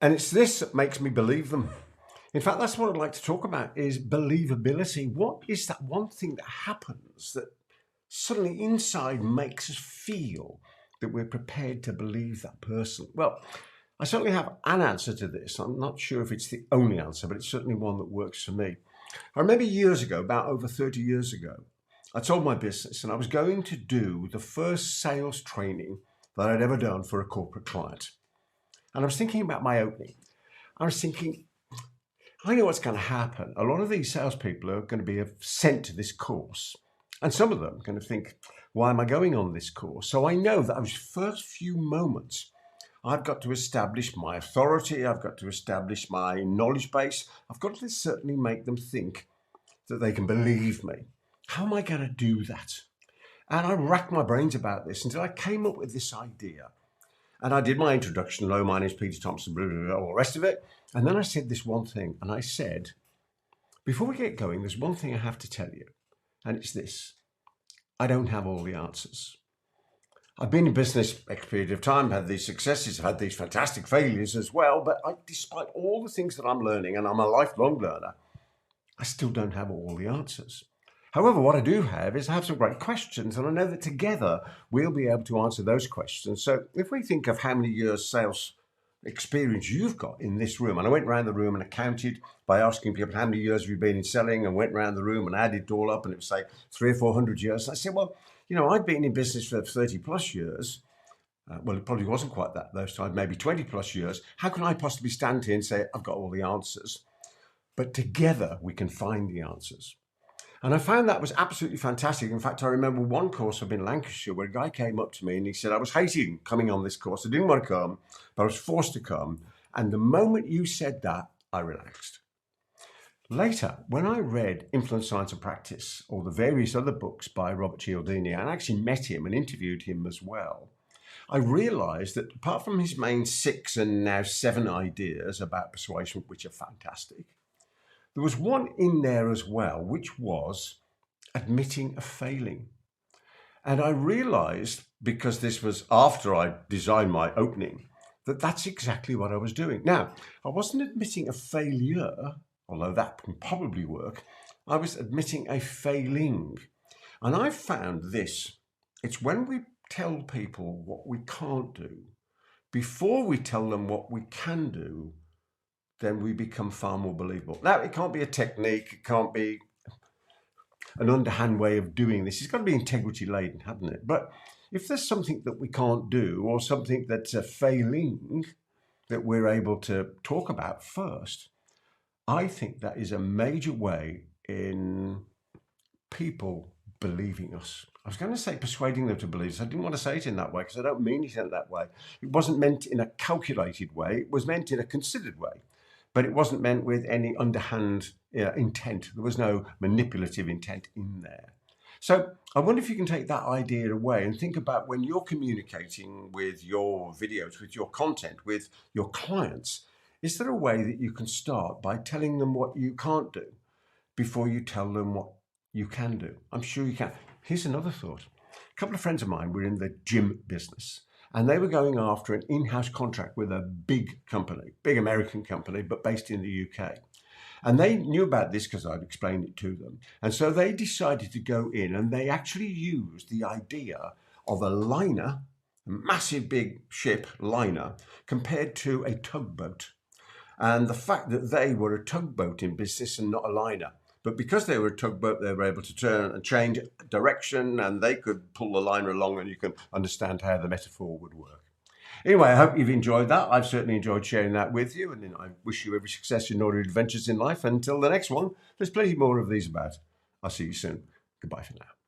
And it's this that makes me believe them. In fact, that's what I'd like to talk about is believability. What is that one thing that happens that suddenly inside makes us feel that we're prepared to believe that person? Well, I certainly have an answer to this. I'm not sure if it's the only answer, but it's certainly one that works for me. I remember years ago, about over 30 years ago, I sold my business and I was going to do the first sales training that I'd ever done for a corporate client. And I was thinking about my opening. I was thinking, I know what's going to happen. A lot of these salespeople are going to be sent to this course. And some of them are going to think, why am I going on this course? So I know that those first few moments, I've got to establish my authority. I've got to establish my knowledge base. I've got to certainly make them think that they can believe me. How am I going to do that? And I racked my brains about this until I came up with this idea. And I did my introduction. Hello, my name is Peter Thomson, blah, blah, blah, all the rest of it. And then I said this one thing. And I said, before we get going, there's one thing I have to tell you. And it's this. I don't have all the answers. I've been in business X period of time, had these successes, had these fantastic failures as well. But despite all the things that I'm learning, and I'm a lifelong learner, I still don't have all the answers. However, what I do have is I have some great questions, and I know that together we'll be able to answer those questions. So if we think of how many years sales experience you've got in this room, and I went around the room and I counted by asking people how many years have you been in selling, and went around the room and added it all up, and it was say 300 or 400 years. And I said, well, you know, I've been in business for 30 plus years. Well, it probably wasn't quite that those times, maybe 20 plus years. How can I possibly stand here and say I've got all the answers? But together we can find the answers. And I found that was absolutely fantastic. In fact, I remember one course up in Lancashire where a guy came up to me and he said, I was hating coming on this course. I didn't want to come, but I was forced to come. And the moment you said that, I relaxed. Later, when I read Influence, Science and Practice, or the various other books by Robert Cialdini, and actually met him and interviewed him as well, I realized that apart from his main 6 and now 7 ideas about persuasion, which are fantastic, there was one in there as well, which was admitting a failing. And I realized, because this was after I designed my opening, that that's exactly what I was doing. Now, I wasn't admitting a failure, although that can probably work. I was admitting a failing. And I found this. It's when we tell people what we can't do, before we tell them what we can do, then we become far more believable. Now, it can't be a technique. It can't be an underhand way of doing this. It's got to be integrity laden, hasn't it? But if there's something that we can't do, or something that's a failing that we're able to talk about first, I think that is a major way in people believing us. I was going to say persuading them to believe us. I didn't want to say it in that way because I don't mean it in that way. It wasn't meant in a calculated way. It was meant in a considered way. But it wasn't meant with any underhand intent. There was no manipulative intent in there. So I wonder if you can take that idea away and think about when you're communicating with your videos, with your content, with your clients, is there a way that you can start by telling them what you can't do before you tell them what you can do? I'm sure you can. Here's another thought. A couple of friends of mine were in the gym business, and they were going after an in-house contract with a big company, big American company, but based in the UK. And they knew about this because I'd explained it to them. And so they decided to go in, and they actually used the idea of a liner, a massive big ship liner, compared to a tugboat. And the fact that they were a tugboat in business and not a liner. But because they were a tugboat, they were able to turn and change direction, and they could pull the liner along, and you can understand how the metaphor would work. Anyway, I hope you've enjoyed that. I've certainly enjoyed sharing that with you, and I wish you every success in all your adventures in life. Until the next one, there's plenty more of these about. I'll see you soon. Goodbye for now.